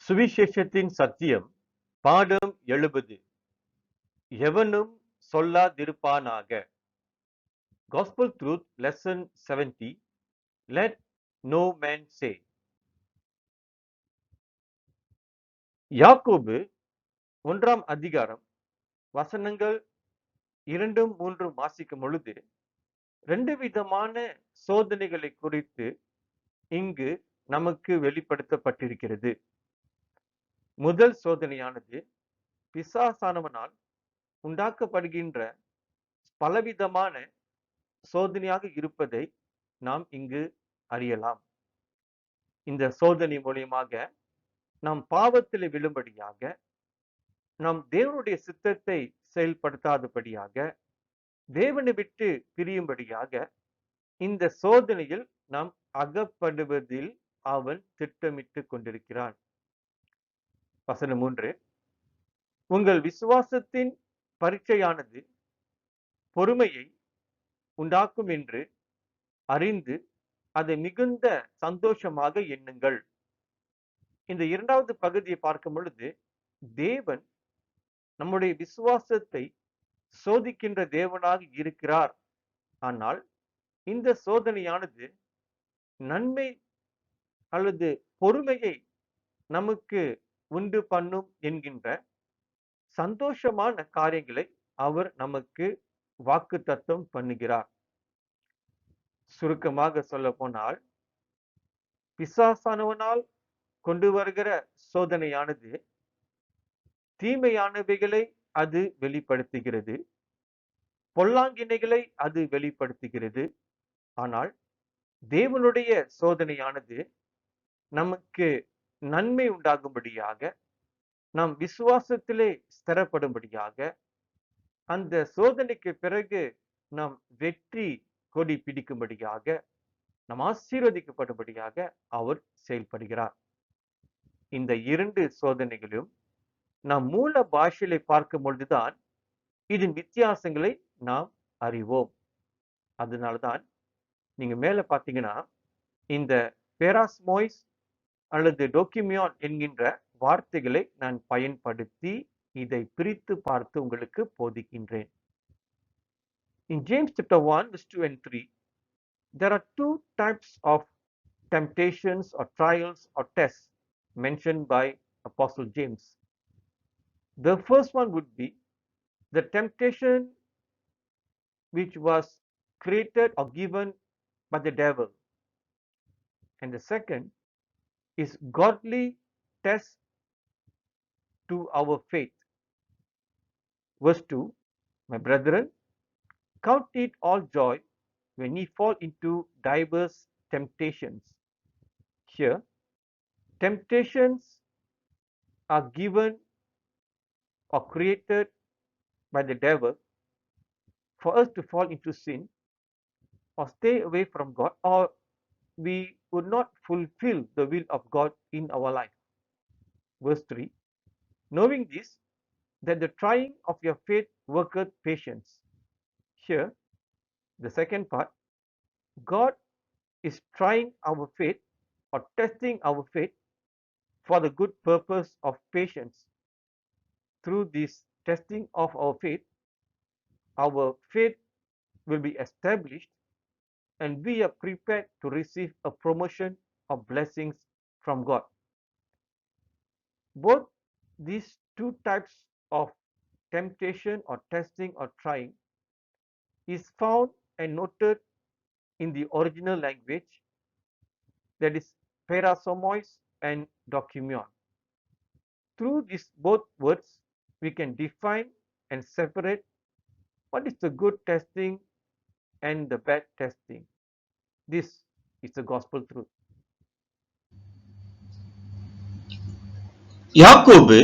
சுவிசேஷத்தின் சத்தியம் பாடம் 70 எவனும் சொல்லாதிருப்பானாக. Gospel Truth Lesson 70. Let no man say. யாக்கோபு 1ஆம் அதிகாரம் வசனங்கள் 2-3 வாசிக்கும் பொழுது 2 விதமான சோதனைகளை குறித்து இங்கு நமக்கு வெளிப்படுத்தப்பட்டிருக்கிறது. முதல் சோதனையானது பிசாசானவனால் உண்டாக்கப்படுகின்ற பலவிதமான சோதனையாக இருப்பதை நாம் இங்கு அறியலாம். இந்த சோதனை மூலியமாக நாம் பாவத்தில் விழும்படியாக, நாம் தேவனுடைய சித்தத்தை செயல்படுத்தாதபடியாக, தேவனை விட்டு பிரியும்படியாக இந்த சோதனையில் நாம் அகப்படுவதில் அவன் திட்டமிட்டு கொண்டிருக்கிறான். வசனம் 3. உங்கள் விசுவாசத்தின் பரீட்சையானது பொறுமையை உண்டாக்கும் என்று அறிந்து அதை மிகுந்த சந்தோஷமாக எண்ணுங்கள். இந்த 2வது பகுதியை பார்க்கும் பொழுது தேவன் நம்முடைய விசுவாசத்தை சோதிக்கின்ற தேவனாக இருக்கிறார். ஆனால் இந்த சோதனையானது நன்மை அல்லது பொறுமையை நமக்கு உண்டு பண்ணும் என்கின்ற சந்தோஷமான காரியங்களை அவர் நமக்கு வாக்குத்தத்தம் பண்ணுகிறார். சுருக்கமாக சொல்ல போனால், பிசாசானவனால் கொண்டு வருகிற சோதனையானது தீமையானவைகளை அது வெளிப்படுத்துகிறது, பொல்லாங்கினைகளை அது வெளிப்படுத்துகிறது. ஆனால் தேவனுடைய சோதனையானது நமக்கு நன்மை உண்டாகும்படியாக, நாம் விசுவாசத்திலே ஸ்திரப்படும்படியாக, அந்த சோதனைக்கு பிறகு நாம் வெற்றி கொடி பிடிக்கும்படியாக, நாம் ஆசீர்வதிக்கப்படும்படியாக அவர் செயல்படுகிறார். இந்த 2 சோதனைகளும் நாம் மூல பாஷையிலே பார்க்கும் பொழுதுதான் இதன் வித்தியாசங்களை நாம் அறிவோம். அதனால்தான் நீங்க மேல பார்த்தீங்கன்னா, இந்த பேராஸ்மோய்ஸ் அல்லது டோக்கிமியான் என்கின்ற வார்த்தைகளை நான் பயன்படுத்தி இதை பிரித்து பார்த்து உங்களுக்கு போதிக்கின்றேன். In James chapter 1 verse 2 and 3, there are 2 types of temptations or trials or tests mentioned by Apostle James. The first one would be the temptation which was created or given by the devil, and the second is godly test to our faith. Verse 2, my brethren, count it all joy when ye fall into diverse temptations. Here, temptations are given or created by the devil for us to fall into sin or stay away from God, or we would not fulfill the will of God in our life. Verse 3, knowing this, that the trying of your faith worketh patience. Here, the second part, God is trying our faith or testing our faith for the good purpose of patience. Through this testing of our faith will be established and we are prepared to receive a promotion of blessings from God. Both these 2 types of temptation or testing or trying is found and noted in the original language, that is perasomois and dokimeon. Through these both words we can define and separate what is the good testing and the bad testing. This is the gospel truth. யாக்கோபு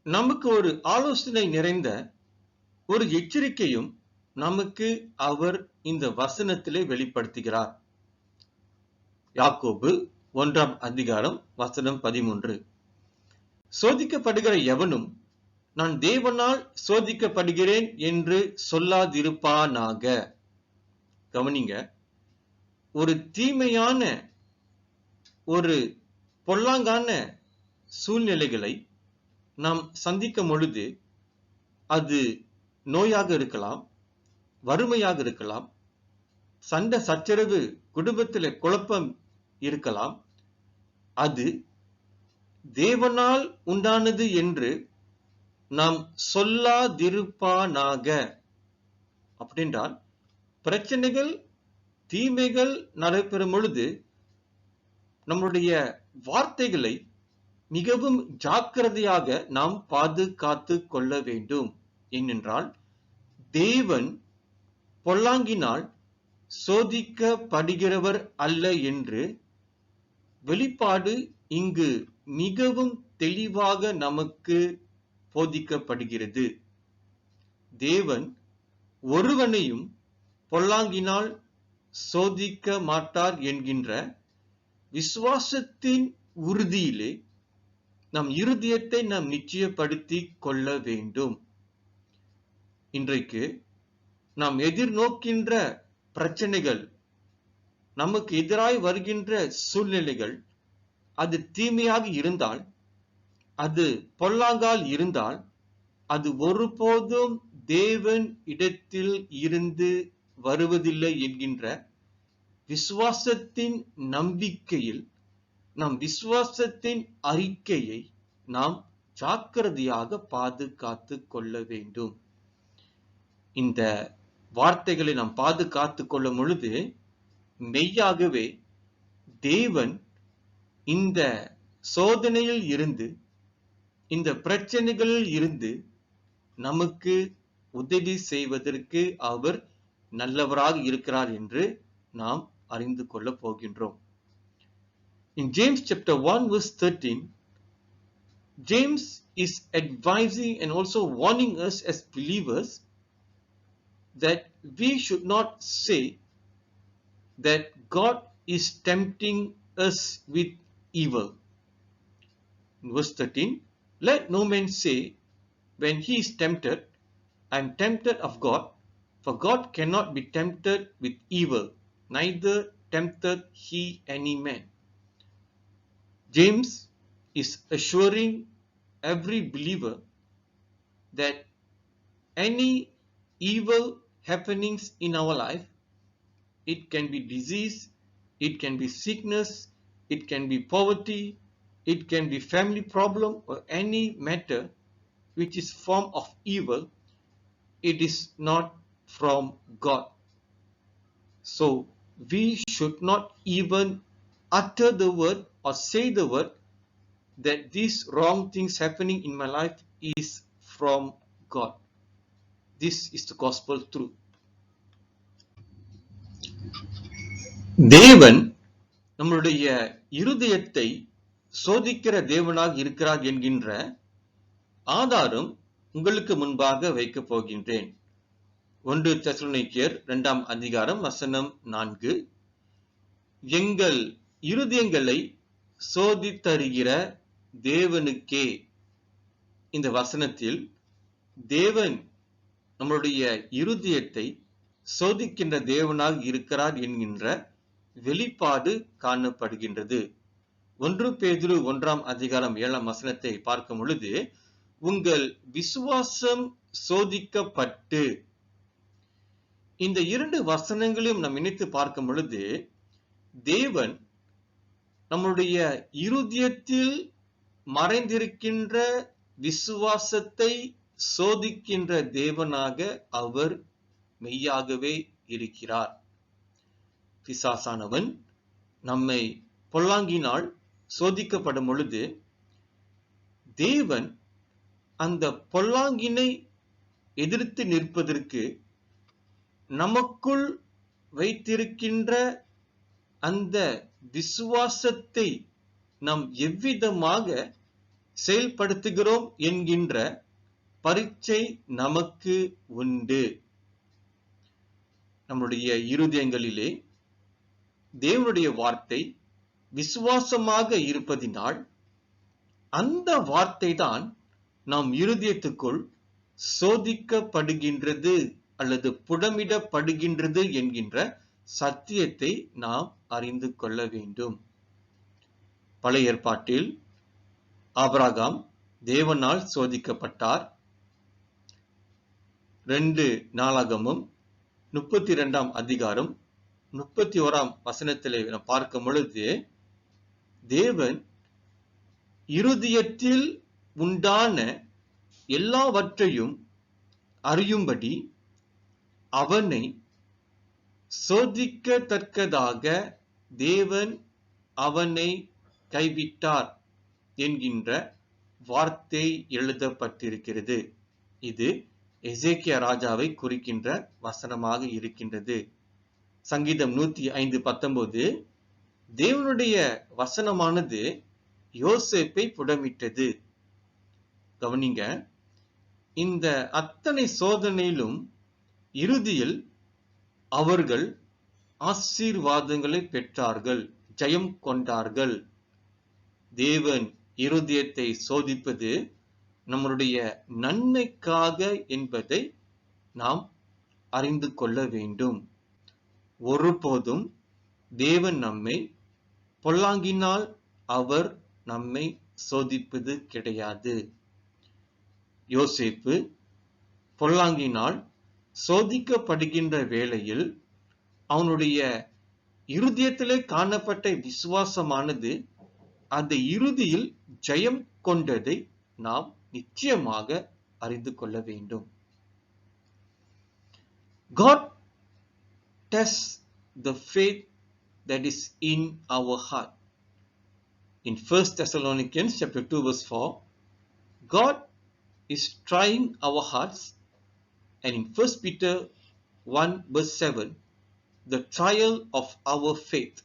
நமக்கு ஒரு ஆலோசனை நிறைந்த ஒரு எச்சரிக்கையும் நமக்கு அவர் இந்த வசனத்திலே வெளிப்படுத்துகிறார். யாக்கோபு 1ஆம் அதிகாரம் வசனம் 13, சோதிக்கப்படுகிற எவனும் நான் தேவனால் சோதிக்கப்படுகிறேன் என்று சொல்லாதிருப்பானாக. கவனிங்க, ஒரு தீமையான, ஒரு பொல்லாங்கான சூழ்நிலைகளை நாம் சந்திக்கும் பொழுது அது நோயாக இருக்கலாம், வறுமையாக இருக்கலாம், சண்டை சச்சரவு, குடும்பத்தில் குழப்பம் இருக்கலாம். அது தேவனால் உண்டானது என்று நாம் சொல்லாதிருப்பானாக. அப்படின்றால் பிரச்சனைகள், தீமைகள் நடைபெறும் பொழுது நம்முடைய வார்த்தைகளை மிகவும் ஜாக்கிரதையாக நாம் பாதுகாத்து கொள்ள வேண்டும். ஏனென்றால் தேவன் பொல்லாங்கினால் சோதிக்கப்படுகிறவர் அல்ல என்று வெளிப்பாடு இங்கு மிகவும் தெளிவாக நமக்கு போதிக்கப்படுகிறது. தேவன் ஒருவனையும் பொல்லாங்கினால் சோதிக்க மாட்டார் என்கின்ற விசுவாசத்தின் உறுதியிலே நம் இருதயத்தை நாம் நிச்சயப்படுத்தி கொள்ள வேண்டும். இன்றைக்கு நாம் எதிர்நோக்கின்ற பிரச்சனைகள், நமக்கு எதிராய் வருகின்ற சூழ்நிலைகள், அது தீமையாக இருந்தால், அது பொல்லாங்கால் இருந்தால், அது ஒருபோதும் தேவன் இடத்தில் இருந்து வருவதில்லை என்கின்ற விசுவாசத்தின் நம்பிக்கையில் நம் விசுவாசத்தின் அறிக்கையை நாம் ஜாக்கிரதையாக பாதுகாத்து கொள்ள வேண்டும். இந்த வார்த்தைகளை நாம் பாதுகாத்து கொள்ளும் பொழுது மெய்யாகவே தேவன் இந்த சோதனையில் இருந்து, இந்த பிரச்சனைகளில் இருந்து நமக்கு உதவி செய்வதற்கு அவர் நல்லவராக இருக்கிறார் என்று நாம் அறிந்து கொள்ள போகின்றோம். In James chapter 1 verse 13, James is advising and also warning us as believers that we should not say that God is tempting us with evil. In verse 13, let no man say when he is tempted, I am tempted of God, for God cannot be tempted with evil, neither tempteth he any man. James is assuring every believer that any evil happenings in our life, it can be disease, it can be sickness, it can be poverty, it can be family problem, or any matter which is form of evil, it is not from God. So we should not even utter the word or say the word that these wrong things happening in my life is from God. This is the gospel truth. தேவன் நம்முடைய இருதயத்தை சோதிக்கிற தேவனாக இருக்கிறார் என்கின்ற ஆதாரம் உங்களுக்கு முன்பாக வைக்கப் போகின்றேன். 1 தெசலோனிக்கேயர் 2ஆம் அதிகாரம் வசனம் 4, எங்கள் இருதயங்களை சோதித்தறிகிற தேவனுக்கே. இந்த வசனத்தில் தேவன் நம்முடைய இருதயத்தை சோதிக்கின்ற தேவனாக இருக்கிறார் என்கின்ற வெளிப்பாடு காணப்படுகின்றது. 1 பேதுரு 1ஆம் அதிகாரம் 7ஆம் வசனத்தை பார்க்கும் பொழுது, உங்கள் விசுவாசம் சோதிக்கப்பட்டு. இந்த 2 வசனங்களையும் நாம் இணைத்து பார்க்கும் பொழுது தேவன் நம்முடைய இருதயத்தில் மறைந்திருக்கின்ற விசுவாசத்தை சோதிக்கின்ற தேவனாக அவர் மெய்யாகவே இருக்கிறார். பிசாசானவன் நம்மை பொல்லாங்கினால் சோதிக்கப்படும் பொழுது தேவன் அந்த பொல்லாங்கினை எதிர்த்து நிற்பதற்கு நமக்குள் வைத்திருக்கின்ற அந்த விசுவாசத்தை நாம் எவ்விதமாக செயல்படுத்துகிறோம் என்கின்ற பரீட்சை நமக்கு உண்டு. நம்முடைய இருதயங்களிலே தேவனுடைய வார்த்தை விசுவாசமாக இருப்பதினால் அந்த வார்த்தை தான் நாம் இருதயத்துக்குள் சோதிக்கப்படுகின்றது அல்லது புடமிடப்படுகின்றது என்கின்ற சத்தியத்தை நாம் அறிந்து கொள்ள வேண்டும். பழைய ஏற்பாட்டில் ஆபிரகாம் தேவனால் சோதிக்கப்பட்டார். 2 நாளாகமம் 32 அதிகாரம் 31 வசனத்திலே பார்க்கும் பொழுது, தேவன் இருதயத்தில் உண்டான எல்லாவற்றையும் அறியும்படி அவனை சோதிக்கத்தக்கதாக தேவன் அவனை கைவிட்டார் என்கின்ற வார்த்தை எழுதப்பட்டிருக்கிறது. இது எசேக்கியா ராஜாவை குறிக்கின்ற வசனமாக இருக்கின்றது. சங்கீதம் 105:19 தேவனுடைய வசனமானது யோசேப்பை புடமிட்டது. கவனிங்க, இந்த அத்தனை சோதனையிலும் இறுதியில் அவர்கள் ஆசீர்வாதங்களை பெற்றார்கள், ஜெயம் கொண்டார்கள். தேவன் இருதயத்தை சோதிப்பது நம்முடைய நன்மைக்காக என்பதை நாம் அறிந்து கொள்ள வேண்டும். ஒருபோதும் தேவன் நம்மை பொல்லாங்கினால் அவர் நம்மை சோதிப்பது கிடையாது. யோசேப்பு பொல்லாங்கினால் சோதிக்கப்படுகின்ற வேளையில் அவனுடைய இருதயத்திலே காணப்பட்ட விசுவாசமானது அந்த இறுதியில் ஜெயம் கொண்டதை நாம் நிச்சயமாக அறிந்து கொள்ள வேண்டும். God tests the faith that is in our heart. In 1 Thessalonians chapter 2 verse 4, God is trying our hearts, and in 1 Peter 1 verse 7, the trial of our faith.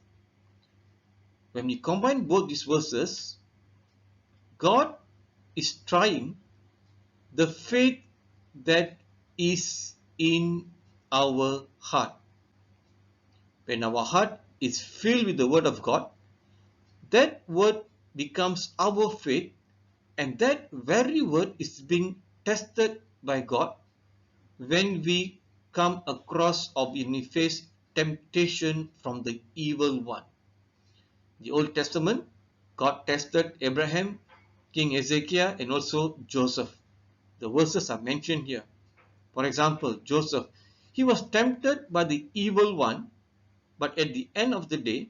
When we combine both these verses, God is trying the faith that is in our heart. When our heart is filled with the word of God, that word becomes our faith, and that very word is being tested by God when we come across or when we face temptation from the evil one. The Old Testament, God tested Abraham, King Hezekiah, and also Joseph. The verses are mentioned here. For example, Joseph, he was tempted by the evil one, but at the end of the day,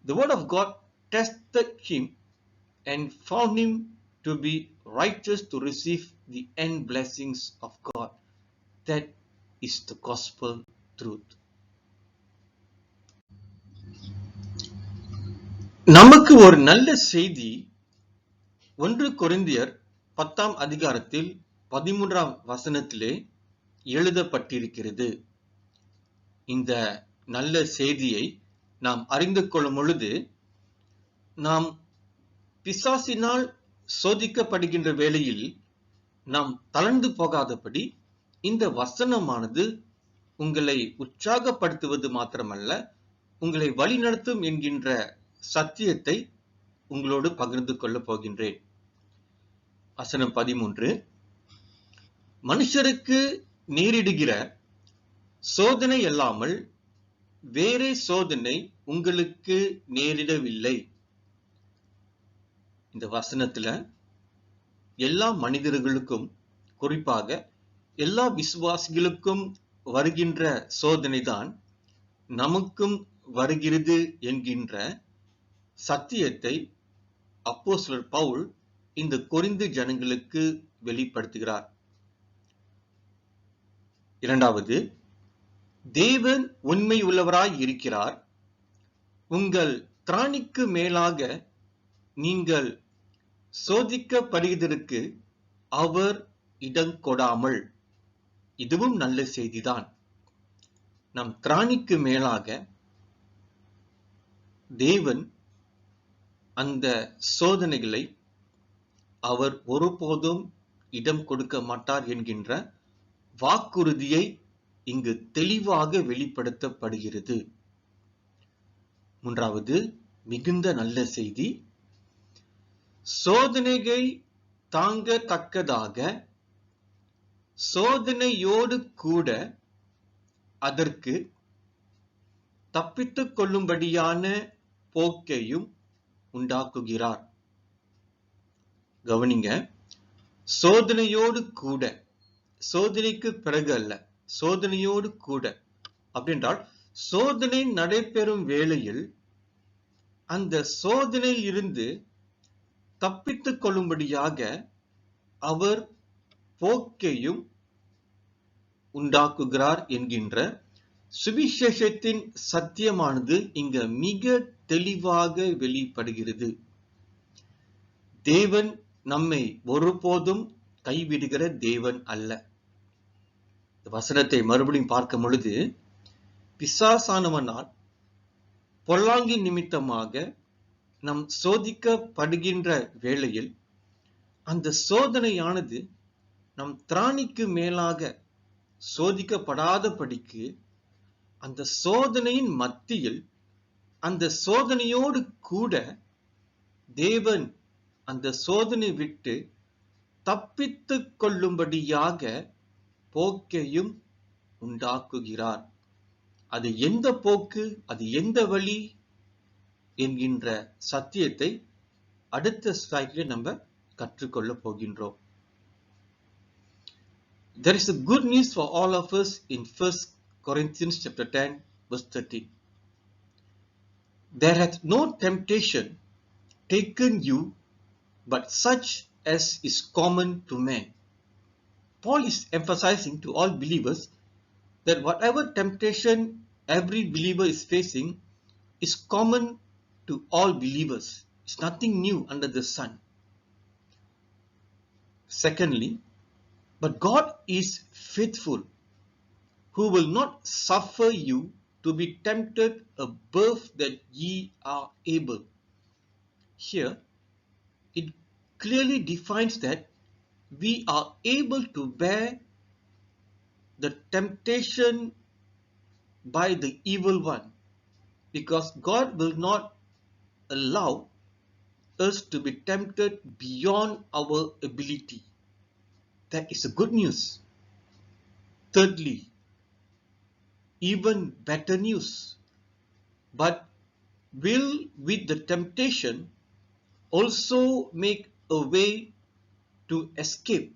the word of God tested him and found him to be righteous to receive the end blessings of God. That is the gospel truth. நமக்கு ஒரு நல்ல செய்தி 1 கொரிந்தியர் 10 அதிகாரத்தில் 13 வசனத்திலே எழுதப்பட்டிருக்கிறது. இந்த நல்ல செய்தியை நாம் அறிந்து கொள்ளும் பொழுது, நாம் பிசாசினால் சோதிக்கப்படுகின்ற வேளையில் நாம் தளர்ந்து போகாதபடி இந்த வசனமானது உங்களை உற்சாகப்படுத்துவது மாத்திரமல்ல, உங்களை வழிநடத்தும் என்கின்ற சத்தியத்தை உங்களோடு பகிர்ந்து கொள்ளப் போகின்றேன். வசனம் 13, மனுஷருக்கு நேரிடுகிற சோதனை அல்லாமல் வேறே சோதனை உங்களுக்கு நேரிடவில்லை. இந்த வசனத்துல எல்லா மனிதர்களுக்கும், குறிப்பாக எல்லா விசுவாசிகளுக்கும் வருகின்ற சோதனை தான் நமக்கும் வருகிறது என்கின்ற சத்தியத்தை அப்போஸ்தலர் பவுல் இந்த கொரிந்து ஜனங்களுக்கு வெளிப்படுத்துகிறார். இரண்டாவது, தேவன் உண்மை உள்ளவராய் இருக்கிறார். உங்கள் திராணிக்கு மேலாக நீங்கள் சோதிக்கப்படுவதற்கு அவர் இடம் கொடாமல். இதுவும் நல்ல செய்திதான். நம் திராணிக்கு மேலாக தேவன் அந்த சோதனைகளை அவர் ஒருபோதும் இடம் கொடுக்க மாட்டார் என்கின்ற வாக்குறுதியை இங்கு தெளிவாக வெளிப்படுத்தப்படுகிறது. மூன்றாவது மிகுந்த நல்ல செய்தி, சோதனையை தாங்கத்தக்கதாக சோதனையோடு கூட அதற்கு தப்பித்துக் கொள்ளும்படியான போக்கையும் உண்டாக்குகிறார். கவனிங்க, சோதனையோடு கூட, சோதனைக்கு பிறகு அல்ல, சோதனையோடு கூட அப்படின்றால் சோதனை நடைபெறும் வேளையில் அந்த சோதனையில் இருந்து தப்பித்துக் கொள்ளும்படியாக அவர் போக்கையும் உண்டாக்குகிறார் என்கின்ற சுவிசேஷத்தின் சத்தியமானது இங்க மிக தெளிவாக வெளிப்படுகிறது. தேவன் நம்மை ஒருபோதும் கைவிடுகிற தேவன் அல்ல. வசனத்தை மறுபடியும் பார்க்கும் பொழுது, பிசாசானவனால் பொல்லாங்கி நிமித்தமாக நாம் சோதிக்கப்படுகின்ற வேளையில் அந்த சோதனையானது நம் திராணிக்கு மேலாக சோதிக்கப்படாதபடிக்கு அந்த சோதனையின் மத்தியில் அந்த சோதனையோடு கூட தேவன் அந்த சோதனை விட்டு தப்பித்துக் கொள்ளும்படியாக போக்கையும் உண்டாக்குகிறார். அது எந்த போக்கு, அது எந்த வழி என்கின்ற சத்தியத்தை அடுத்த ஸ்லைட்ல நம்ம கற்றுக்கொள்ள போகின்றோம். There is a good news for all of us in 1 Corinthians chapter 10 verse 13. There hath no temptation taken you but such as is common to men. Paul is emphasizing to all believers that whatever temptation every believer is facing is common to all believers. It's nothing new under the sun. Secondly, but God is faithful, who will not suffer you to be tempted above that ye are able. Here, it clearly defines that we are able to bear the temptation by the evil one, because God will not allow us to be tempted beyond our ability. That is a good news. Thirdly, even better news, but will with the temptation also make a way to escape,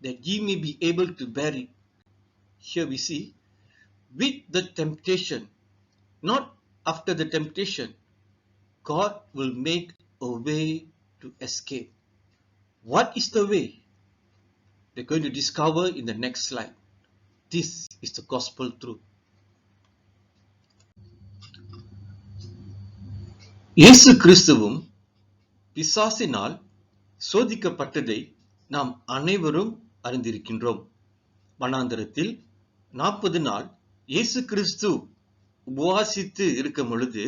that ye may be able to bear it. Here we see, with the temptation, not after the temptation, God will make a way to escape. What is the way? We're going to discover in the next slide. This is the gospel truth. இயேசு கிறிஸ்துவும் பிசாசினால் சோதிக்கப்பட்டதை நாம் அனைவரும் அறிந்திருக்கின்றோம். வனாந்தரத்தில் 40 நாள் இயேசு கிறிஸ்து உபவாசித்து இருக்கும் பொழுது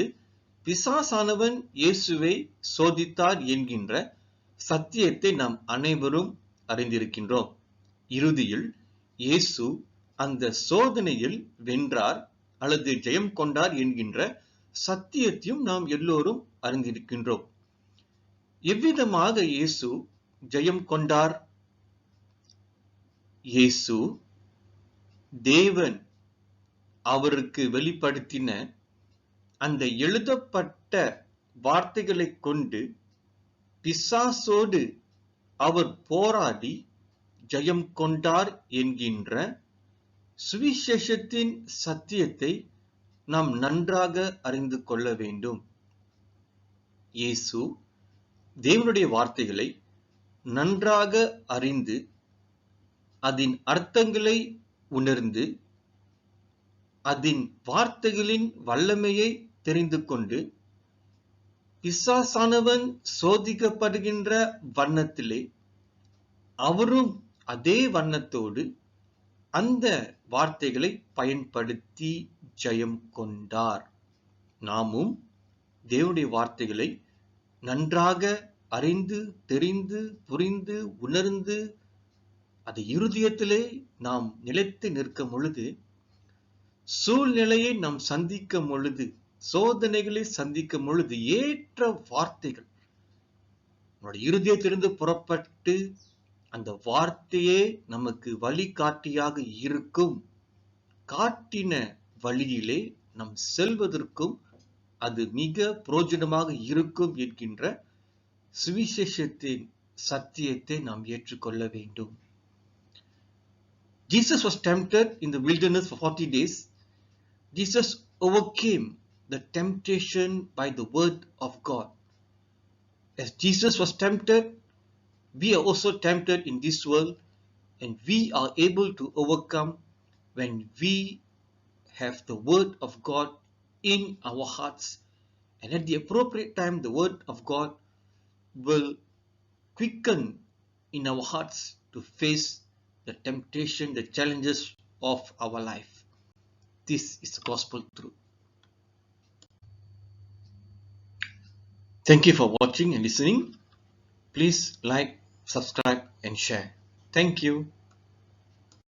பிசாசானவன் இயேசுவை சோதித்தார் என்கின்ற சத்தியத்தை நாம் அனைவரும் அறிந்திருக்கின்றோம். இறுதியில் இயேசு அந்த சோதனையில் வென்றார் அல்லது ஜெயம் கொண்டார் என்கின்ற சத்தியத்தையும் நாம் எல்லோரும் அறிந்திருக்கின்றோம். எவ்விதமாக இயேசு ஜெயம் கொண்டார்? இயேசு தேவன் அவருக்கு வெளிப்படுத்தின அந்த எழுதப்பட்ட வார்த்தைகளை கொண்டு பிசாசோடு அவர் போராடி ஜெயம் கொண்டார் என்கின்ற சுவிசேஷத்தின் சத்தியத்தை நாம் நன்றாக அறிந்து கொள்ள வேண்டும். இயேசு தேவனுடைய வார்த்தைகளை நன்றாக அறிந்து அதன் அர்த்தங்களை உணர்ந்து அதன் வார்த்தைகளின் வல்லமையை தெரிந்து கொண்டு பிசாசானவன் சோதிக்கப்படுகின்ற வண்ணத்திலே அவரும் அதே வண்ணத்தோடு அந்த வார்த்தைகளை பயன்படுத்தி ஜெயம் கொண்டார். நாமும் தேவனுடைய வார்த்தைகளை நன்றாக அறிந்து தெரிந்து புரிந்து உணர்ந்து அது இருதயத்திலே நாம் நிலைத்து நிற்கும் பொழுது, சூழ்நிலையை நாம் சந்திக்கும் பொழுது, சோதனைகளை சந்திக்கும் பொழுது ஏற்ற வார்த்தைகள் நம்முடைய இருதயத்திலிருந்து புறப்பட்டு அந்த வார்த்தையே நமக்கு வழிகாட்டியாக இருக்கும். காட்டின வழியிலே நாம் செல்வதற்கும் அது மிக பிரயோஜனமாக இருக்கும் என்கின்ற சுவிசேஷத்தின் சத்தியத்தை நாம் ஏற்றுக்கொள்ள வேண்டும். Jesus was tempted in the wilderness for 40 days. Jesus overcame the temptation by the word of God. As Jesus was tempted, we are also tempted in this world, and we are able to overcome when we have the word of God in our hearts, and at the appropriate time the word of God will quicken in our hearts to face the temptation, the challenges of our life. This is the gospel truth. Thank you for watching and listening. Please like, subscribe and share. Thank you.